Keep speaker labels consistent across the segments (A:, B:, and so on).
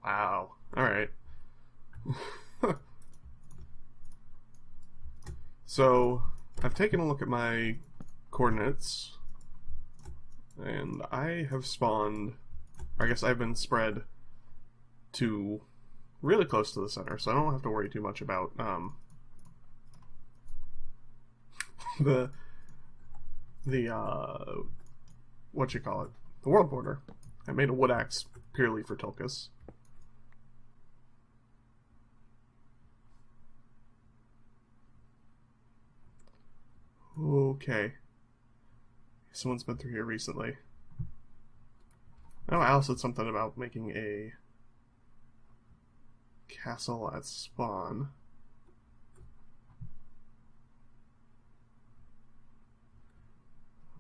A: Wow. Alright. So, I've taken a look at my coordinates, and I have spawned, or I guess I've been spread to really close to the center, so I don't have to worry too much about the what you call it, the world border. I made a wood axe purely for Tulkas. Okay. Someone's been through here recently. Oh, Al said something about making a castle at spawn.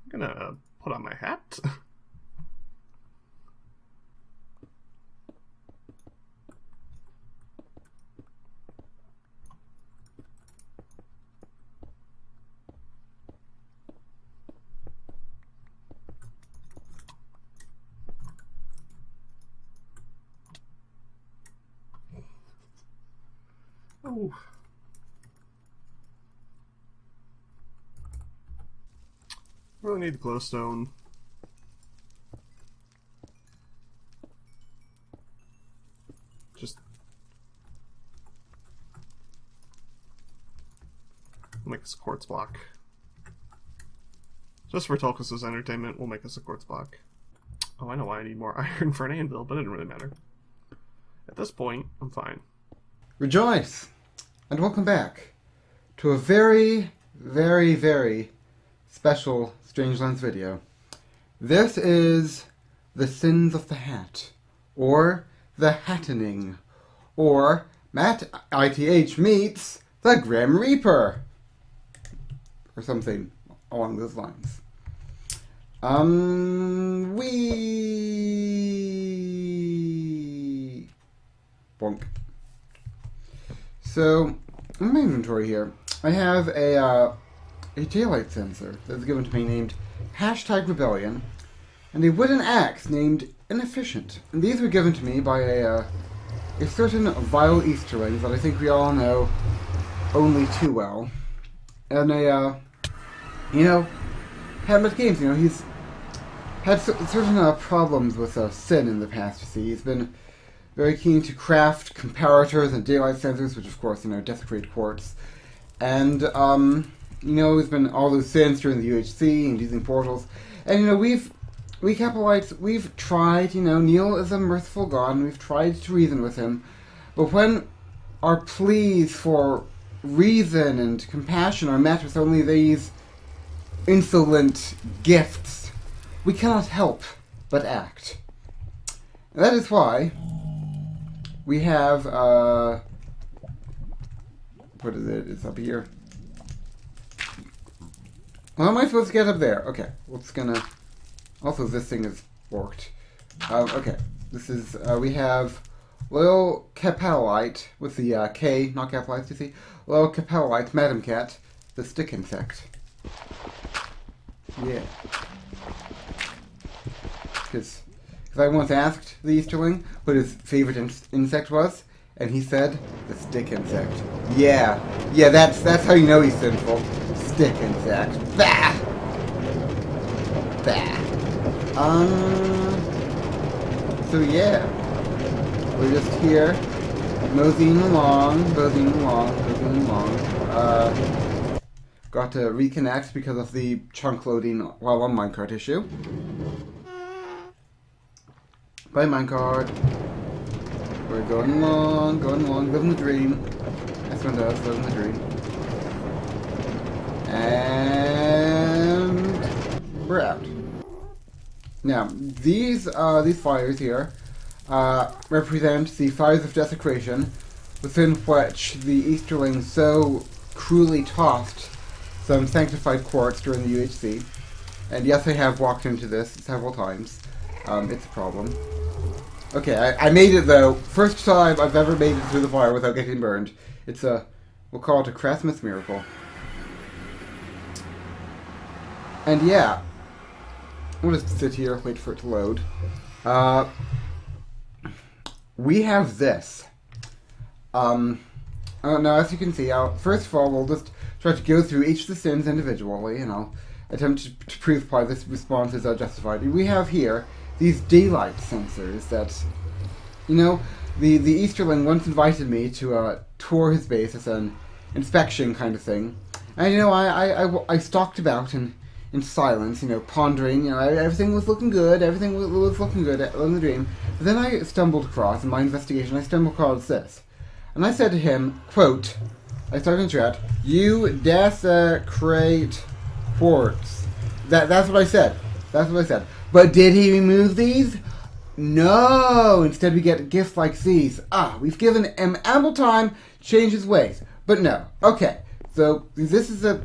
A: I'm gonna put on my hat. Oh. Really need the glowstone. Just make us a quartz block. Just for Tulkas' entertainment, we'll make us a quartz block. Oh, I know why I need more iron for an anvil, but it didn't really matter. At this point, I'm fine.
B: Rejoice! And welcome back to a very, very, very special Strangelands video. This is the Sins of the Hat, or the Hattening, or Matt ITH meets the Grim Reaper, or something along those lines. Bonk. So, in my inventory here, I have a daylight sensor that's given to me named #Rebellion, and a wooden axe named Inefficient. And these were given to me by a certain vile Easterling that I think we all know only too well. And Hamlet Games, he's had certain problems with Sin in the past, you see. He's been very keen to craft comparators and daylight sensors, which of course, desecrate quartz. And, there's been all those sins during the UHC and using portals. And, we Capitalites, we've tried, Neil is a merciful god, and we've tried to reason with him. But when our pleas for reason and compassion are met with only these insolent gifts, we cannot help but act. And that is why we have, what is it? It's up here. Well, how am I supposed to get up there? Okay, also this thing is worked. Okay, this is, we have little Capellite with the K, not capitalized, you see. Little Capellite, Madam Cat, the stick insect. Yeah. Because I once asked the Easterling what his favorite insect was, and he said the stick insect. Yeah, that's how you know he's sinful. Stick insect. Bah! Bah! So yeah, we're just here, moseying along. Got to reconnect because of the chunk loading while on minecart issue. Bye, minecart. We're going along, living the dream. That's what does, living the dream. And we're out. Now, these fires here represent the fires of desecration, within which the Easterling so cruelly tossed some sanctified quartz during the UHC. And yes, I have walked into this several times. It's a problem. Okay, I made it though. First time I've ever made it through the fire without getting burned. It's we'll call it a Christmas miracle. And yeah, we'll just sit here, wait for it to load. we have this. Now, as you can see, first of all, we'll just try to go through each of the sins individually, and I'll attempt to prove why this response is justified. We have here these daylight sensors that, the Easterling once invited me to tour his base as an inspection kind of thing. And, I stalked about in silence, pondering, everything was looking good, everything was looking good in the dream. But then I stumbled across, in my investigation, this. And I said to him, quote, I started in chat, "You desecrate quartz." That's what I said. But did he remove these? No! Instead we get gifts like these. We've given him ample time to change his ways. But no. Okay. So this is the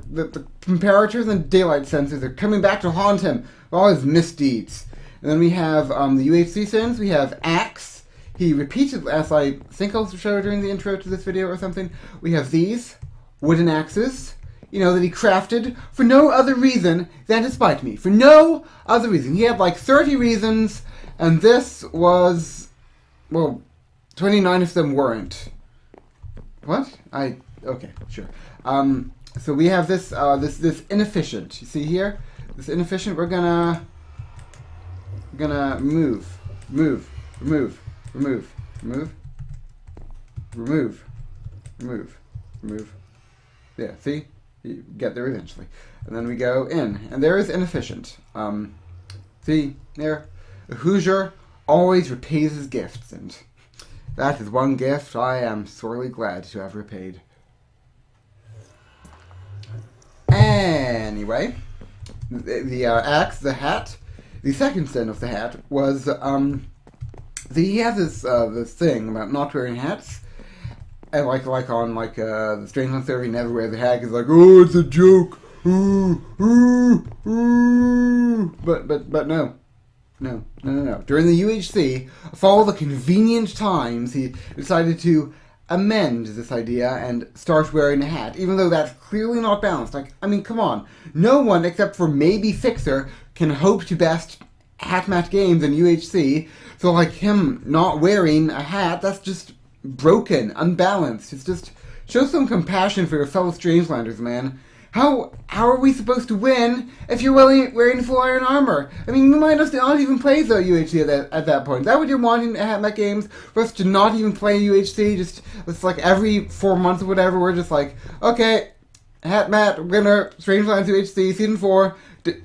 B: comparators and daylight sensors are coming back to haunt him for all his misdeeds. And then we have the UHC sins. We have Axe. He repeated, as I think I'll show during the intro to this video or something, we have these wooden axes, that he crafted for no other reason than to spite me. For no other reason. He had like 30 reasons, and this was, 29 of them weren't. What? Okay, sure. So we have this inefficient. You see here? This inefficient, we're gonna remove. Yeah, see? You get there eventually. And then we go in. And there is inefficient. See? There. The Hoosier always repays his gifts, and that is one gift I am sorely glad to have repaid. Anyway, the axe, the hat, the second sin of the hat was, he has this thing about not wearing hats, and like on the Strangelands server, he never wears a hat. He's like, oh, it's a joke. But no. During the UHC, of all the convenient times, he decided to amend this idea and start wearing a hat, even though that's clearly not balanced. Come on. No one, except for maybe Fixer, can hope to best hat-mat games in UHC, so him not wearing a hat, that's just broken, unbalanced. It's just, show some compassion for your fellow Strangelanders, man. How are we supposed to win if you're wearing full iron armor? We might not even play the UHC at that point. Is that what you're wanting at Hat Games? For us to not even play UHC? It's like every 4 months or whatever, we're just like, okay, Hat Matt, winner, Strangelands UHC, Season 4,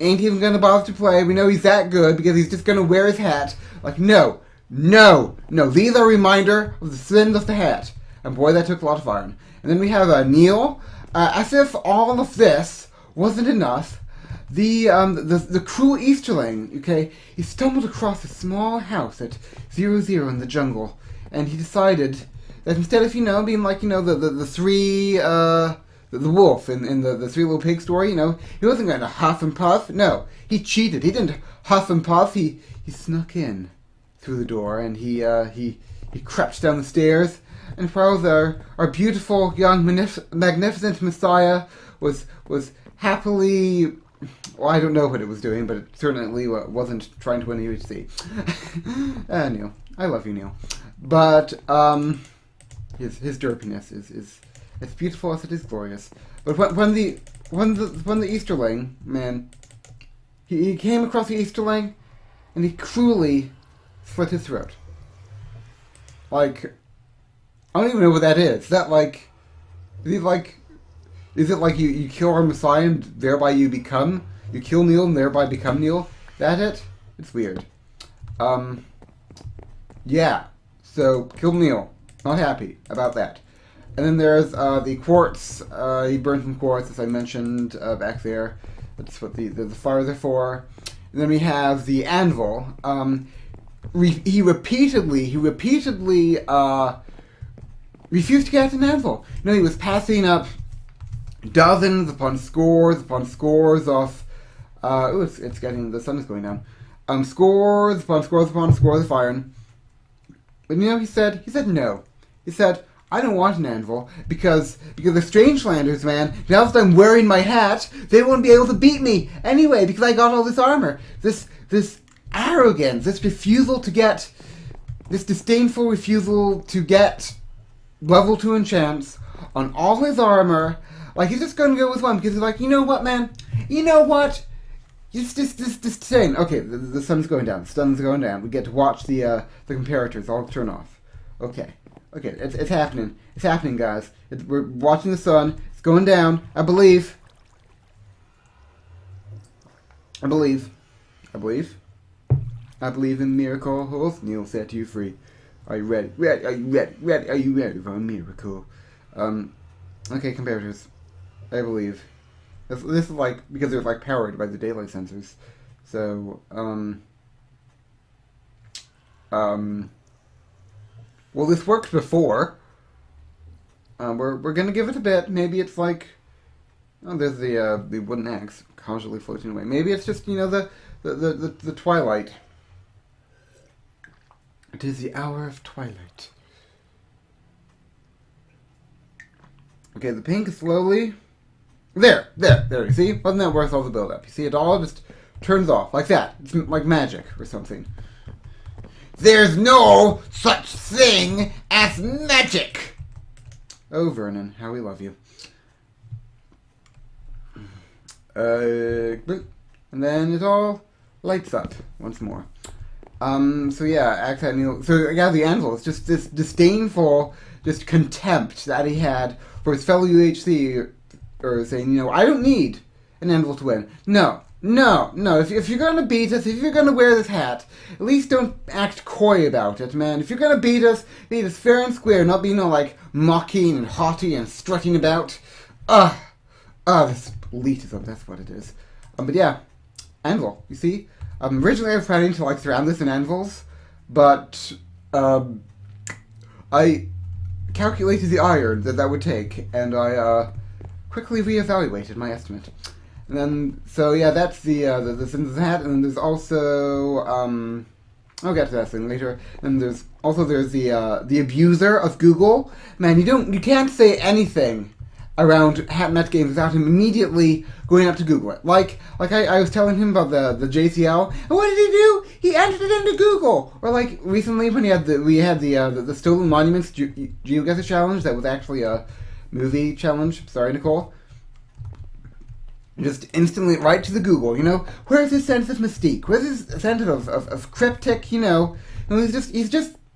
B: ain't even gonna bother to play. We know he's that good because he's just gonna wear his hat. No. These are a reminder of the sins of the hat. And boy, that took a lot of iron. And then we have Neil. As if all of this wasn't enough, the cruel Easterling, okay, he stumbled across a small house at 00 in the jungle, and he decided that instead of, being like, the three, the wolf in the Three Little Pigs story, he wasn't going to huff and puff. No, he cheated. He didn't huff and puff. He snuck in through the door, and he crept down the stairs. And while our beautiful, young, magnificent Messiah was happily, I don't know what it was doing, but it certainly wasn't trying to win a UHC. Neil, I love you, Neil. But his derpiness is as beautiful as it is glorious. But when the Easterling, man, he came across the Easterling, and he cruelly slit his throat. I don't even know what that is. Is that is it like you kill our Messiah and thereby you kill Neil and thereby become Neil? That it? It's weird. Yeah. So, kill Neil. Not happy about that. And then there's the quartz. He burned some quartz, as I mentioned back there. That's what the fires are for. And then we have the anvil. He repeatedly refused to get an anvil. He was passing up dozens upon scores of it's getting, the sun is going down. Scores upon scores of iron. But he said no. He said, I don't want an anvil because the Strangelanders, man, now that I'm wearing my hat, they won't be able to beat me anyway because I got all this armor. This arrogance, this refusal to get this disdainful refusal to get level 2 enchants on all his armor. Like, he's just gonna go with 1 because he's like, you know what, man? You know what? Just saying. Okay, the sun's going down. The sun's going down. We get to watch the comparators all turn off. Okay, it's happening. It's happening, guys. We're watching the sun. It's going down. I believe. I believe in miracles. Neil set you free. Are you ready? Are you ready? Are you ready for a miracle? Okay, comparators. I believe. This is like, because they're like powered by the daylight sensors. So, well, this worked before. We're gonna give it a bit. Maybe it's like, oh, there's the wooden axe casually floating away. Maybe it's just, you know, the twilight. It is the hour of twilight. Okay, the pink is slowly. There, you see? Wasn't that worth all the build-up? You see, it all just turns off, like that. It's like magic or something. There's no such thing as magic! Oh, Vernon, how we love you. And then it all lights up once more. So yeah, so yeah, the anvil is just this disdainful, just contempt that he had for his fellow UHC, or saying, you know, I don't need an anvil to win. No. If you're gonna beat us, if you're gonna wear this hat, at least don't act coy about it, man. If you're gonna beat us fair and square, not be, you know, like, mocking and haughty and strutting about. This elitism, that's what it is. But yeah, anvil, you see? Originally I was planning to, like, surround this in anvils, but, I calculated the iron that would take, and I, quickly reevaluated my estimate. And then, so yeah, that's the sins of the hat, and then there's also, I'll get to that thing later. And there's the abuser of Google. Man, you can't say anything around Hat Met Games without him immediately going up to Google it. Like I was telling him about the JCL, and what did he do? He entered it into Google. Or like recently when we had the Stolen Monuments GeoGuessr challenge that was actually a movie challenge. Sorry, Nicole. Just instantly right to the Google, you know? Where's his sense of mystique? Where's his sense of cryptic, you know? And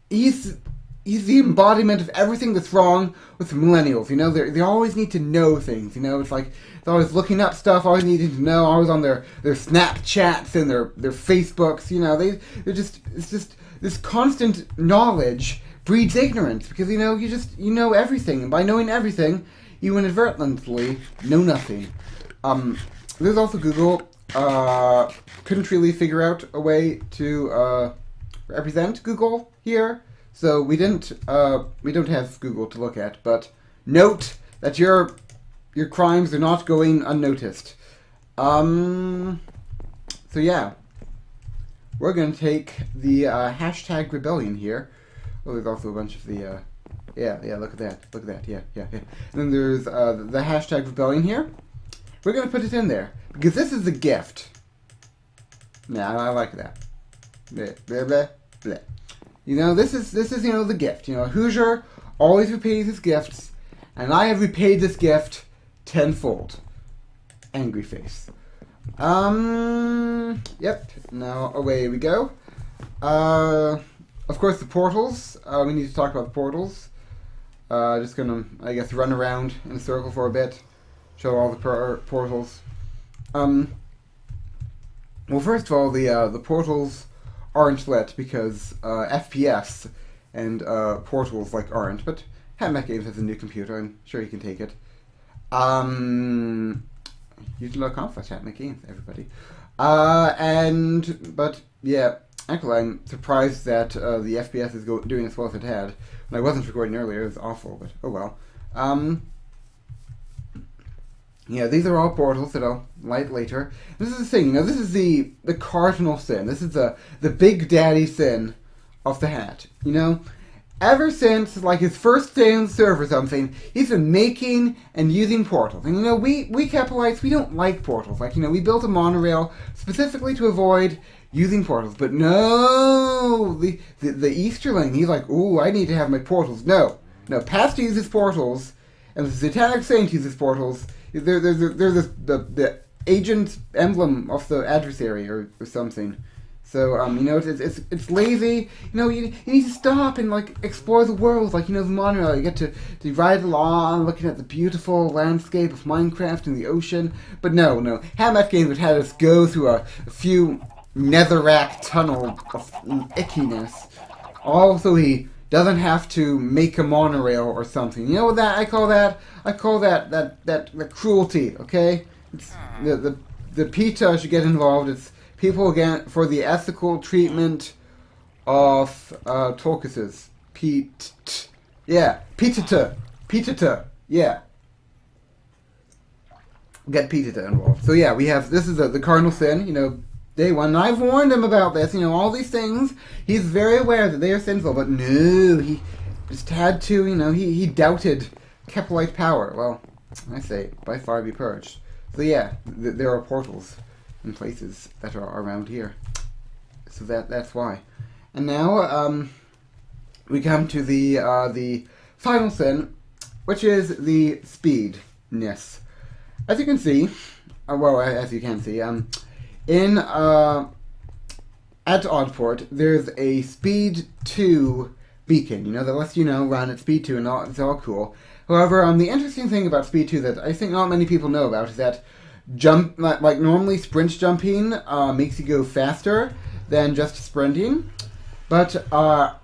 B: he's the embodiment of everything that's wrong with millennials, you know? They always need to know things, you know? It's like they're always looking up stuff, always needing to know, always on their Snapchats and their Facebooks, you know? It's just this constant knowledge breeds ignorance, because, you know, you know everything, and by knowing everything, you inadvertently know nothing. There's also Google. Couldn't really figure out a way to represent Google here, so we don't have Google to look at. But note that your crimes are not going unnoticed. So yeah, we're gonna take the hashtag rebellion here. Oh, there's also a bunch of the yeah. Look at that. Yeah. And then there's the hashtag rebellion here. We're going to put it in there, because this is a gift. Yeah, I like that. Blah. You know, this is you know, the gift. You know, Hoosier always repays his gifts, and I have repaid this gift tenfold. Angry face. Yep, now away we go. Of course, the portals. We need to talk about the portals. Just gonna, I guess, run around in a circle for a bit. Show all the portals. Well, first of all, the portals aren't lit because FPS and portals like aren't. But Hat Met Games has a new computer. I'm sure you can take it. Use no conflict, Hat Met Games, everybody. But yeah, actually, I'm surprised that the FPS is doing as well as it had. When I wasn't recording earlier, it was awful. But oh well. Yeah, these are all portals that I'll light later. This is the thing, you know, this is the cardinal sin. This is the big daddy sin of the Hat. You know, ever since, like, his first day on the server or something, he's been making and using portals. And, you know, we Capitalites, we don't like portals. Like, you know, we built a monorail specifically to avoid using portals. But no, the Easterling, he's like, ooh, I need to have my portals. No, Past uses portals, and the Satanic Saint uses portals. There's the agent emblem of the adversary or something. So, it's lazy. You need to stop and, like, explore the world. Like, the monorail. You get to ride along, looking at the beautiful landscape of Minecraft and the ocean. But no. Hatt Games would have us go through a few netherrack tunnel of ickiness. Also, he doesn't have to make a monorail or something. You know what I call that? I call that cruelty, okay? It's the PETA should get involved. It's people again for the ethical treatment of tortoises. Yeah. PETA. Yeah. Get PETA involved. So yeah, we have, this is the cardinal sin, day one. And I've warned him about this, all these things. He's very aware that they are sinful, but no, he just had to, he doubted Keplerite power. Well, I say, by far be purged. So yeah, there are portals in places that are around here. So that's why. And now, we come to the final sin, which is the speedness. As you can see, as you can see, in at Oddport, there's a speed 2 beacon, that lets run at speed 2 and it's all cool. However, the interesting thing about speed 2 that I think not many people know about is that like normally sprint jumping makes you go faster than just sprinting. But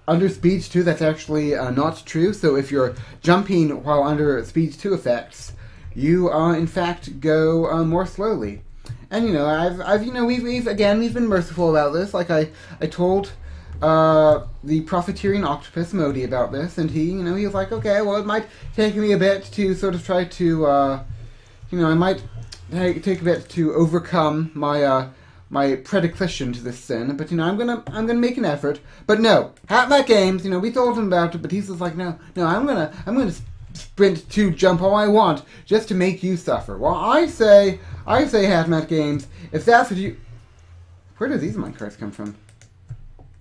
B: under speed 2, that's actually not true. So if you're jumping while under speed 2 effects, you in fact go more slowly. And we've been merciful about this. Like I told the profiteering octopus Modi about this, and he was like, okay, well, it might take me a bit to sort of try to I might take a bit to overcome my my predilection to this sin, but I'm gonna make an effort. But no, Hatt Games, we told him about it, but he's just like, no, I'm gonna sprint to jump all I want just to make you suffer. Well, I say Hatt Games, if that's what you, where do these minecarts come from?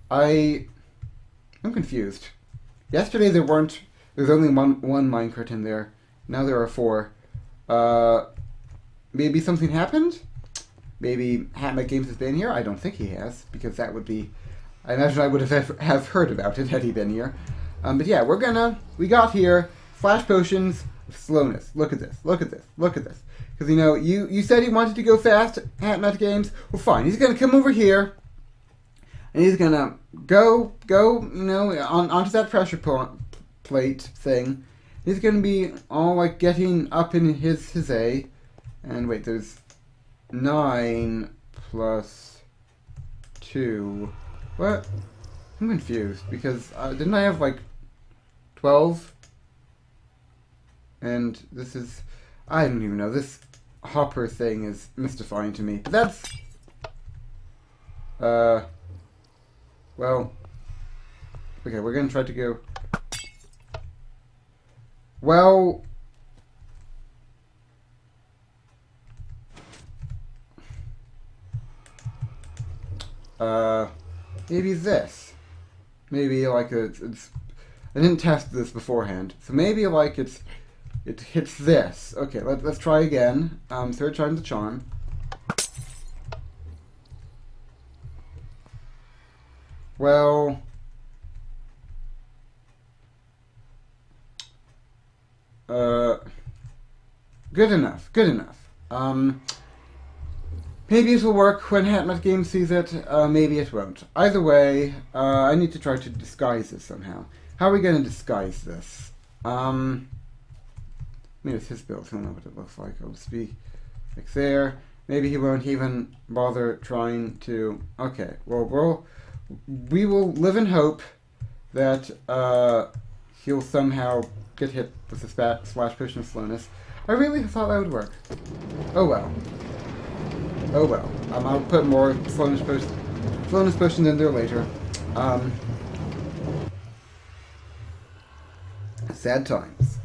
B: I'm confused. Yesterday there's only one minecart in there. Now there are 4. Maybe something happened? Maybe Hatt Games has been here? I don't think he has, because that would be, I imagine I would have heard about it had he been here. But yeah, we got here, flash potions of slowness. Look at this. Because, you said he wanted to go fast, Hatt Games. Well, fine, he's going to come over here, and he's going to go, onto that pressure plate thing. He's going to be all, like, getting up in his A. And wait, there's 9 plus 2. What? I'm confused, because didn't I have, like, 12? And this is, I don't even know, this hopper thing is mystifying to me. But that's, well, okay, we're gonna try to go, well, maybe this. Maybe, like, it's I didn't test this beforehand, so maybe, like, it hits this. Okay, let's try again. Third time's the charm. Well, good enough. Maybe it will work when Hatt Games sees it, maybe it won't. Either way, I need to try to disguise this somehow. How are we going to disguise this? Maybe it's his build, he'll know what it looks like. I'll just be like there. Maybe he won't even bother trying to... Okay, well, we will live in hope that he'll somehow get hit with the splash potion of slowness. I really thought that would work. Oh well. I'll put more slowness potions in there later. Sad times.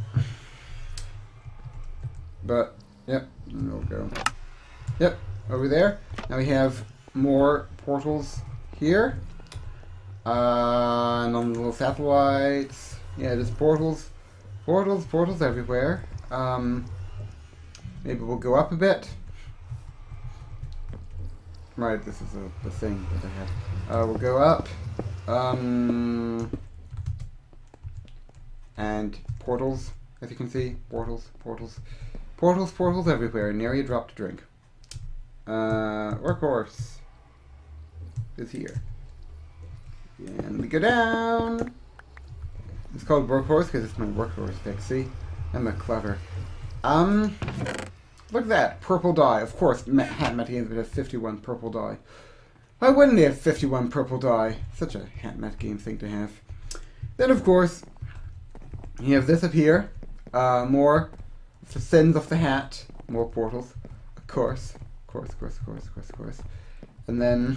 B: But, yep, we'll go. Yep, over there. Now we have more portals here. And on the little satellites. Yeah, just portals. Portals everywhere. Maybe we'll go up a bit. Right, this is the thing that I have. We'll go up. And portals, as you can see. Portals everywhere. Nary a drop to drink. Workhorse is here. And we go down. It's called Workhorse because it's my workhorse pick. See? I'm a clever. Look at that. Purple dye. Of course, Hat games would have 51 purple dye. Why wouldn't they have 51 purple dye? Such a Hat game thing to have. Then, of course, you have this up here. More the sins of the hat. More portals. Of course. And then,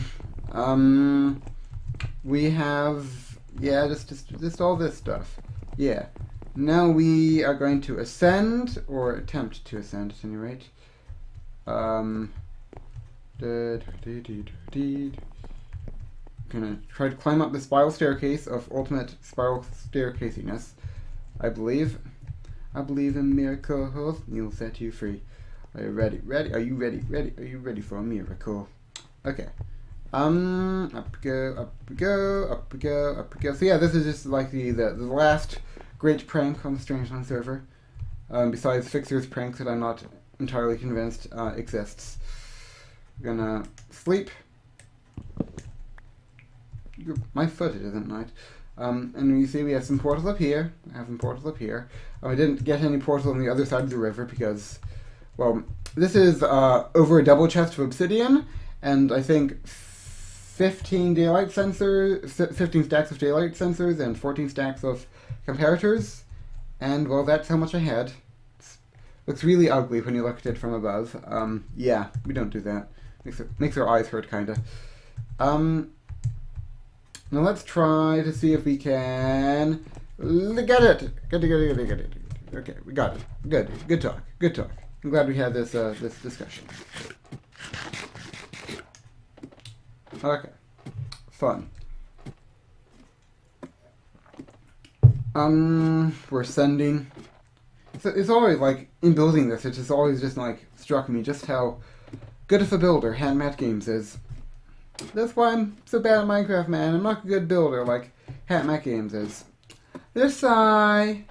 B: we have, yeah, just all this stuff. Yeah. Now we are going to ascend, or attempt to ascend at any rate. Gonna try to climb up the spiral staircase of ultimate spiral staircasiness. I believe in miracles. He'll set you free. Are you ready? Are you ready? Are you ready for a miracle? Okay. Up we go. So yeah, this is just like the last great prank on the Strangelands server. Besides Fixer's pranks that I'm not entirely convinced exists. I'm gonna sleep. My foot isn't right. And you see we have some portals up here. I have some portals up here. I didn't get any portals on the other side of the river because, well, this is over a double chest of obsidian, and I think 15 daylight sensors, 15 stacks of daylight sensors, and 14 stacks of comparators. And, well, that's how much I had. Looks really ugly when you look at it from above. Yeah, we don't do that. Makes our eyes hurt, kinda. Now let's try to see if we can get it. Get it. Okay, we got it. Good talk. I'm glad we had this this discussion. Okay, fun. We're ascending. So it's always like in building this, it just always just like struck me just how good of a builder Hat Games is. That's why I'm so bad at Minecraft, man. I'm not a good builder like Hat Games is. This sigh.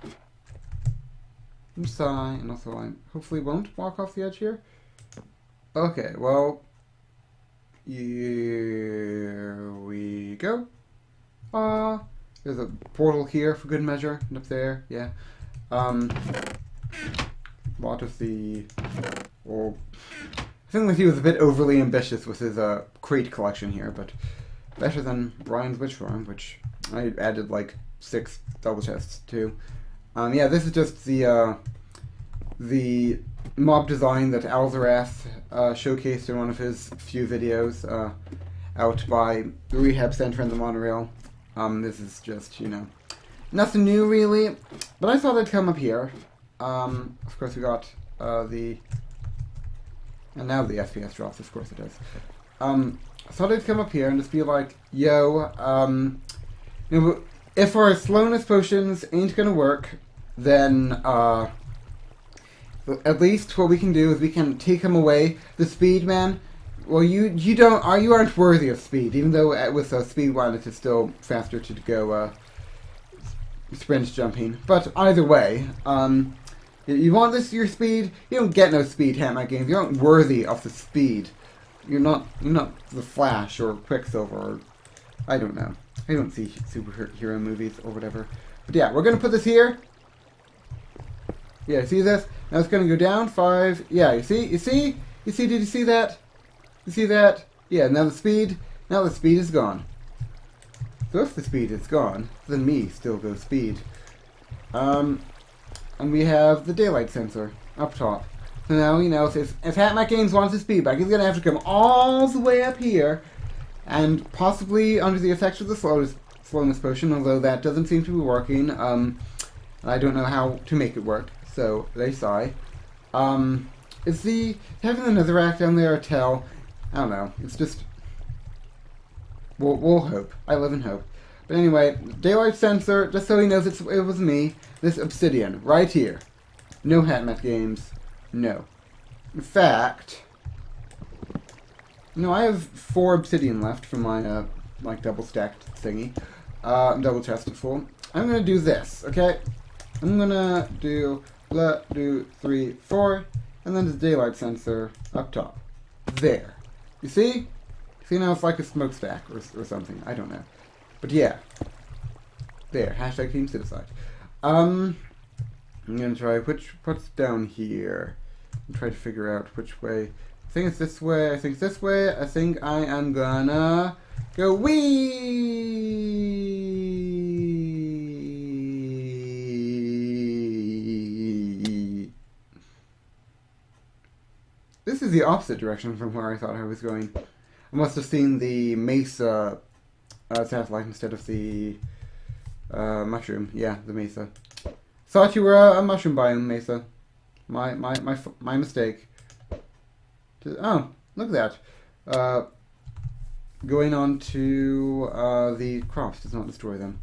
B: And also I hopefully won't walk off the edge here. Okay, well, here we go. There's a portal here for good measure, and up there, yeah. Lot of the, well, I think that he was a bit overly ambitious with his crate collection here, but better than Brian's Witch Farm, which I added like 6 double chests to. Yeah, this is just the mob design that Alzarath showcased in one of his few videos out by the rehab center in the monorail. This is just, you know, nothing new really, but I thought I'd come up here. Of course we got and now the FPS drops, of course it does. I thought I'd come up here and just be like, yo, you know, if our slowness potions ain't gonna work, then at least what we can do is we can take him away. The speed, man. Well, you aren't worthy of speed, even though with speed 1 it is still faster to go sprint jumping. But either way, you want your speed? You don't get no speed, Hat Games. You aren't worthy of the speed. You're not the Flash or Quicksilver or I don't know. I don't see superhero movies or whatever. But yeah, we're gonna put this here. Yeah, see this? Now it's gonna go down 5. Yeah, you see? Did you see that? You see that? Yeah, now the speed is gone. So if the speed is gone, then me still goes speed. And we have the daylight sensor up top. So now, you know, if Hat Games wants his speed back, he's gonna have to come all the way up here, and possibly under the effects of the slowness potion, although that doesn't seem to be working. I don't know how to make it work, so they sigh. Is having the netherrack down there a tell? I don't know. It's just, We'll hope. I live in hope. But anyway, daylight sensor, just so he knows it was me, this obsidian, right here. No HatMat games. No. In fact, I have 4 obsidian left from my, like, double-stacked thingy. Double-chested full. I'm gonna do this, okay? I'm gonna do 3, 4, and then the daylight sensor up top. There. You see? See, now it's like a smokestack or something. I don't know. But yeah. There. Hashtag Team Suicide. I'm gonna try what's down here. And try to figure out which way. I think it's this way. I think it's this way. I think I am gonna go wee. This is the opposite direction from where I thought I was going. I must have seen the mesa satellite instead of the mushroom. Yeah, the mesa. Thought you were a mushroom biome mesa. My mistake. Oh, look at that. Going on to the crops does not destroy them.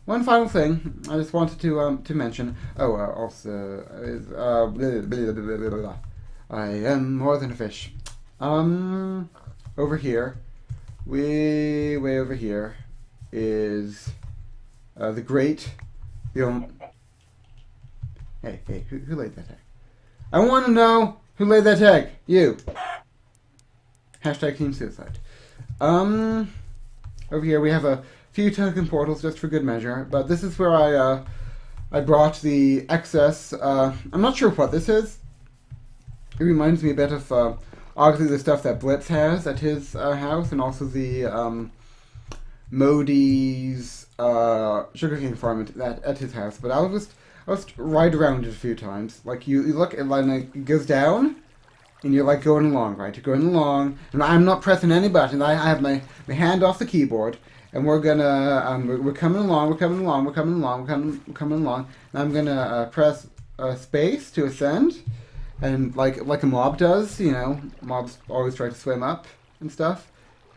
B: One final thing I just wanted to mention. Oh, also is blah, blah, blah, blah, blah, blah. I am more than a fish. Over here, way over here, is the great. Hey, who laid that egg? I want to know who laid that egg. You. Hashtag Team Suicide. Over here we have a few token portals just for good measure, but this is where I brought the excess. I'm not sure what this is. It reminds me a bit of obviously the stuff that Blitz has at his house, and also the Modi's sugarcane farm at his house. But I'll just ride around it a few times. Like you look, it like goes down, and you're like going along, right? You're going along, and I'm not pressing any button. I have my hand off the keyboard, and we're gonna we're coming along, and I'm gonna press space to ascend. And like a mob does, mobs always try to swim up and stuff.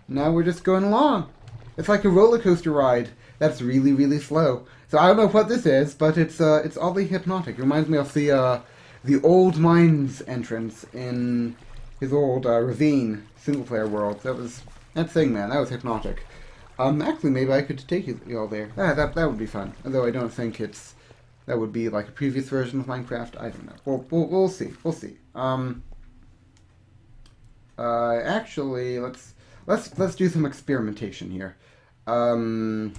B: Now we're just going along. It's like a roller coaster ride that's really, really slow. So I don't know what this is, but it's oddly hypnotic. It reminds me of the old mines entrance in his old Ravine single player world. That thing, man. That was hypnotic. Actually, maybe I could take you all there. That would be fun. Although I don't think that would be like a previous version of Minecraft. I don't know. We'll see. We'll see. Actually, let's do some experimentation here. So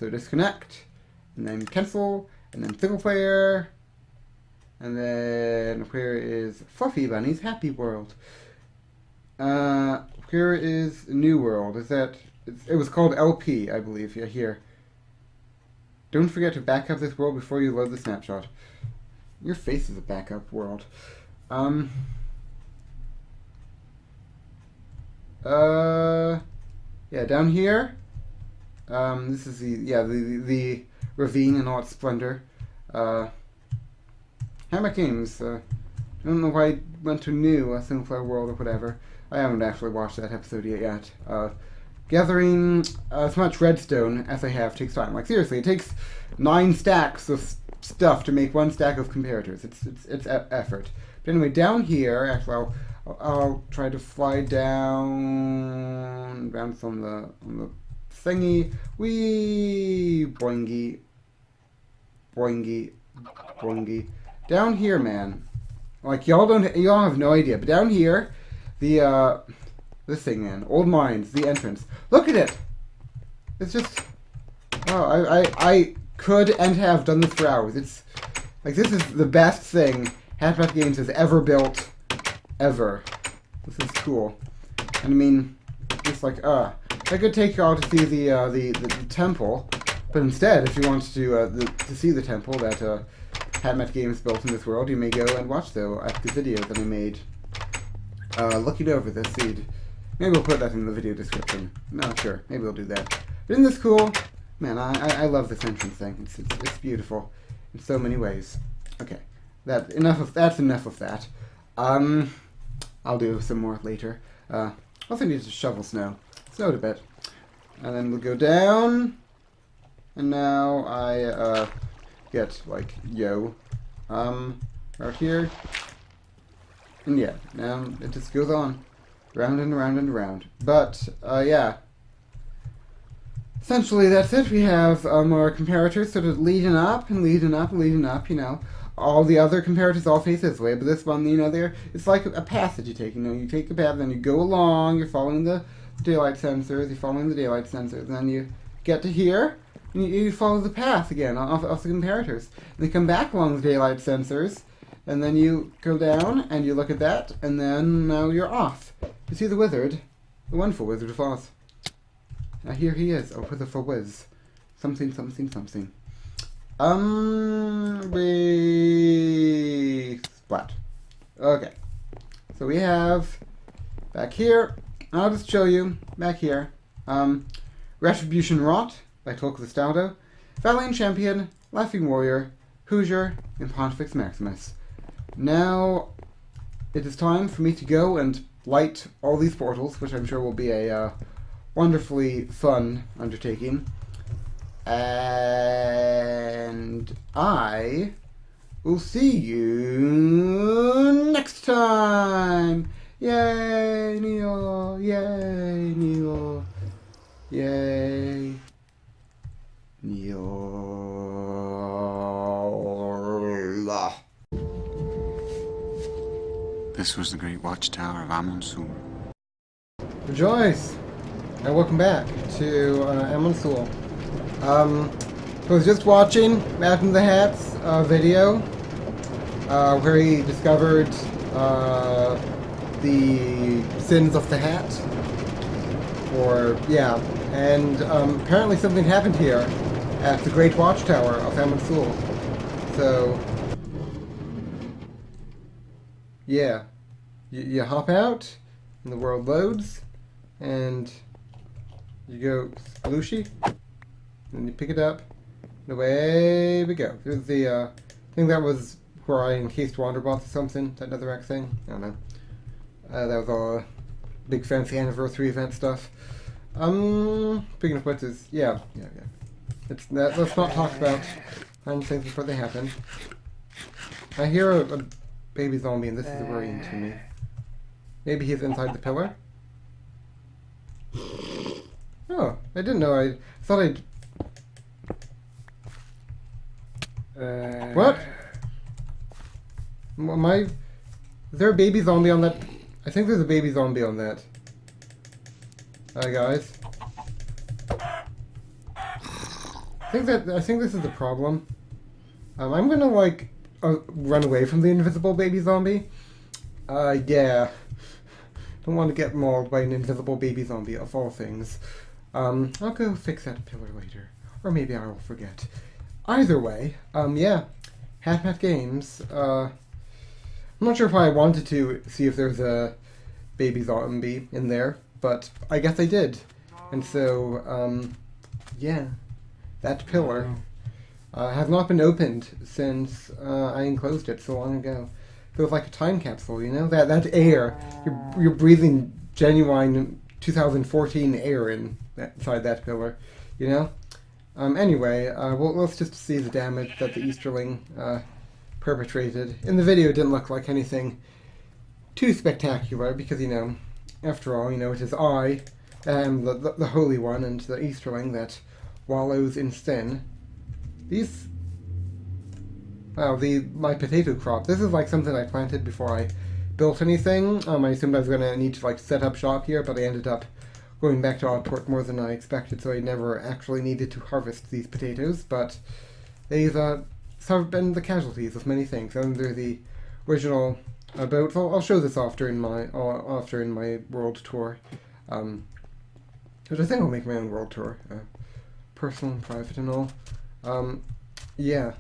B: disconnect, and then cancel, and then single player, and then where is Fluffy Bunny's Happy World? Here is New World. It was called LP, I believe. Yeah, here. Don't forget to back up this world before you load the snapshot. Your face is a backup world. Yeah, down here. This is the ravine in all its splendor. Hammock Games. I don't know why I went to new single player world or whatever. I haven't actually watched that episode yet. Gathering as much redstone as I have takes time. Like seriously, it takes 9 stacks of stuff to make 1 stack of comparators. It's effort. But anyway, down here, actually, I'll try to fly down, bounce on the thingy. Wee boingy, boingy, boingy. Down here, man. Like y'all have no idea, but down here, this thing, man, old mines, the entrance. Look at it. It's just. Oh, I could and have done this for hours. It's like this is the best thing Hattening Games has ever built, ever. This is cool. And I mean, it's like I could take y'all to see the temple, but instead, if you want to see the temple that Hattening Games built in this world, you may go and watch the video that I made. Looking over the seed. Maybe we'll put that in the video description. No, sure. Maybe we'll do that. But isn't this cool? Man, I love this entrance thing. It's beautiful in so many ways. Okay. that's enough of that. I'll do some more later. Also need to shovel snow. Snowed a bit. And then we'll go down. And now I get like out here. And yeah, now it just goes on. Round and round and round. But yeah. Essentially that's it. We have our comparators sort of leading up and leading up and leading up, you know. All the other comparators all face this way, but this one, you know, it's like a path that you take. You know, you take a path, then you go along, you're following the daylight sensors, and then you get to here, and you follow the path again off the comparators. And they come back along the daylight sensors, and then you go down, and you look at that, and then now you're off. You see the wizard, the wonderful Wizard of Oz. Now here he is, a wonderful whiz. Something, something, something. Splat. Okay. So we have back here, I'll just show you back here. Retribution Rot by Tolkien the Staldo, Valiant Champion, Laughing Warrior, Hoosier, and Pontifex Maximus. Now it is time for me to go and light all these portals, which I'm sure will be a wonderfully fun undertaking. And I will see you next time. Yay, Neil! Yay, Neil! Yay, Neil!
C: This was the great watchtower of Amonsul.
B: Rejoice! And welcome back to Amonsul. I was just watching Matt and the Hatt's video where he discovered the sins of the Hat. And apparently something happened here at the Great Watchtower of Amonsul. So, yeah. You hop out, and the world loads, and you go splooshy. And you pick it up, and away we go. There's the, I think that was where I encased Wanderbots or something, that Netherrack thing. I don't know. That was all big fancy anniversary event stuff. Speaking of which is, yeah. Let's not talk about things before they happen. I hear a baby zombie, and this is worrying to me. Maybe he's inside the pillar? Oh, I didn't know. I thought I'd... What? Is there a baby zombie on that? I think there's a baby zombie on that. Hi guys. I think this is the problem. I'm gonna like run away from the invisible baby zombie. Yeah. Don't want to get mauled by an invisible baby zombie of all things. I'll go fix that pillar later, or maybe I will forget. Either way, yeah, Hatt Games. I'm not sure if I wanted to see if there's a baby zombie in there, but I guess I did. And so, yeah, that pillar has not been opened since I enclosed it so long ago. Feels like a time capsule, you know? That air, you're breathing genuine 2014 air inside that pillar, you know? Anyway, let's just see the damage that the Easterling perpetrated. In the video, it didn't look like anything too spectacular because, you know, after all, you know, it is I am the Holy One and the Easterling that wallows in sin. These... Wow, my potato crop. This is like something I planted before I built anything. I assumed I was going to need to like set up shop here, but I ended up going back to Oddport more than I expected, so I never actually needed to harvest these potatoes, but they've have been the casualties of many things. Under the original boat, I'll show this off during my world tour, which I think I'll make my own world tour, personal and private and all. Yeah,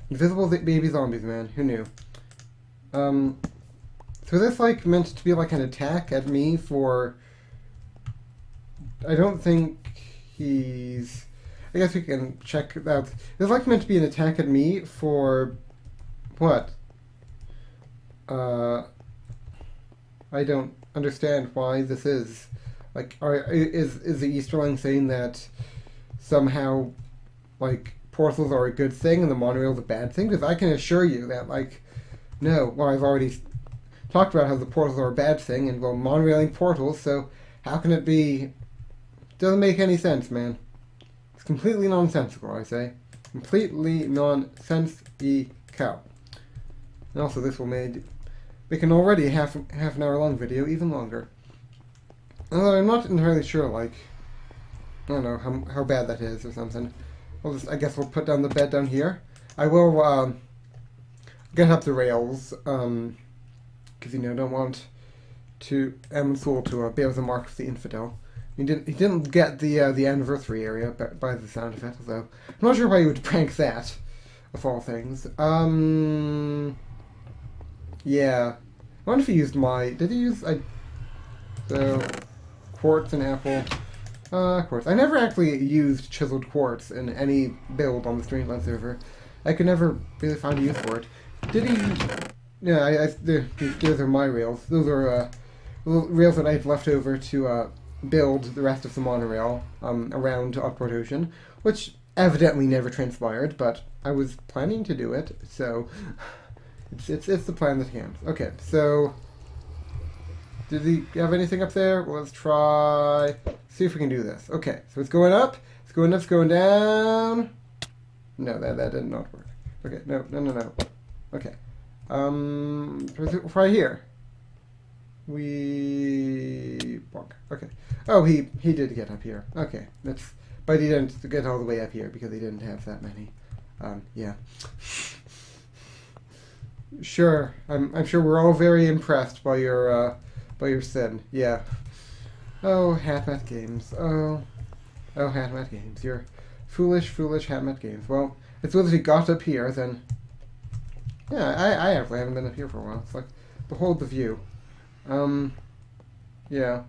B: invisible baby zombies, man. Who knew? So this like meant to be like an attack at me for... I don't think he's... I guess we can check that. It's like meant to be an attack at me for... What? I don't understand why this is. Like, is the Easterling saying that somehow, like, portals are a good thing and the monorail is a bad thing? Because I can assure you that, like, no, well, I've already talked about how the portals are a bad thing, and, well, monorailing portals, so how can it be? Doesn't make any sense, man. It's completely nonsensical, I say. Completely nonsensical. And also, this will make an already half an hour long video even longer. Although I'm not entirely sure, like, I don't know how bad that is or something. I guess we'll put down the bed down here. I will get up the rails, because, you know, don't want Amundsul to bear the mark of the infidel. He didn't get the anniversary area by the sound of it, although I'm not sure why he would prank that, of all things. Yeah. I wonder if he used did he use, so, quartz and apple. Quartz. I never actually used chiseled quartz in any build on the Strangelands server. I could never really find a use for it. Did he? Yeah, those are my rails. Those are rails that I have left over to build the rest of the monorail around Upward Ocean, which evidently never transpired, but I was planning to do it, so it's the plan at hand. Okay, so did he have anything up there? Well, let's try. See if we can do this. Okay, so it's going up. It's going up. It's going down. No, that did not work. Okay, no. Okay. Right here. Okay. Oh, he did get up here. Okay, but he didn't get all the way up here because he didn't have that many. Yeah. Sure, I'm sure we're all very impressed by your sin. Yeah. Oh, Hatmat Games. Oh, Hatmat Games. You're foolish Hatmat Games. Well, it's whether he got up here, then. Yeah, I actually haven't been up here for a while. It's like, behold the view. Yeah.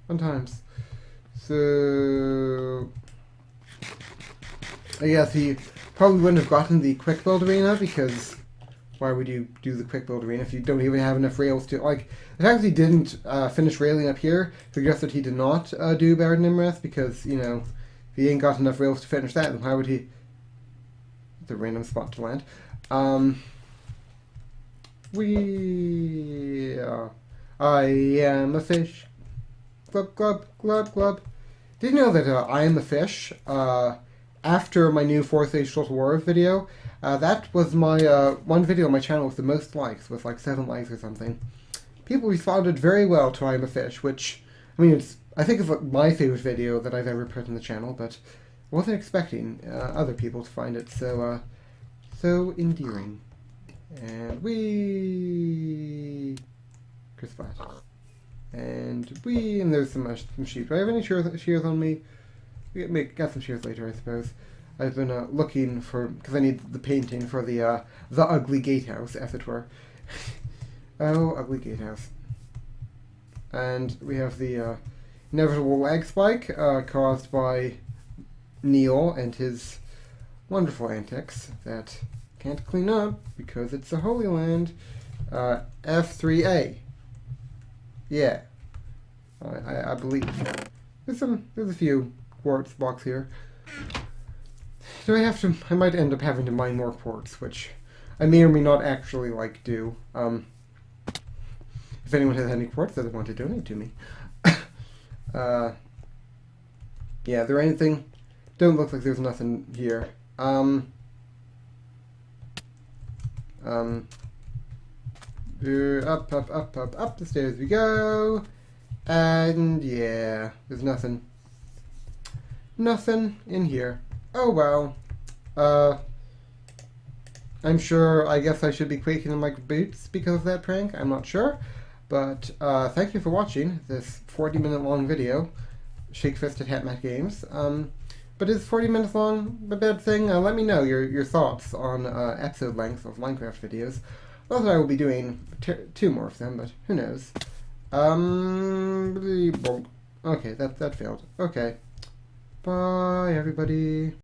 B: Fun times. So, I guess he probably wouldn't have gotten the quick build arena, because why would you do the quick build arena if you don't even have enough rails to, like, the fact that he didn't finish railing up here suggests that he did not do Baron Nimrith, because, you know, if he ain't got enough rails to finish that, then why would he? It's a random spot to land. I am a fish. Glub, glub, glub, glub. Did you know that I am a fish, after my new 4th Age Total War video, that was my one video on my channel with the most likes, with like 7 likes or something. People responded very well to I am a fish, which, I mean, I think it's like my favorite video that I've ever put on the channel, but I wasn't expecting other people to find it so endearing. And Chris and there's some sheep. Do I have any shears on me? Got some shears later, I suppose. I've been looking for, because I need the painting for the ugly gatehouse, as it were. Oh, ugly gatehouse. And we have the inevitable lag spike caused by Neil and his wonderful antics that can't clean up because it's the Holy Land. F3A. Yeah. I believe. There's a few quartz blocks here. Do I have to? I might end up having to mine more quartz, which I may or may not actually do. If anyone has any quartz that they want to donate to me. Yeah, there anything? Don't look like there's nothing here. Up the stairs we go. And yeah, there's nothing. Nothing in here. Oh well. I'm sure, I guess I should be quaking in my boots because of that prank. I'm not sure. But thank you for watching this 40-minute long video. Shake-fisted Hatmat Games. But is 40 minutes long a bad thing? Let me know your thoughts on episode length of Minecraft videos. Not that I will be doing 2 more of them, but who knows. Okay, that failed. Okay. Bye, everybody.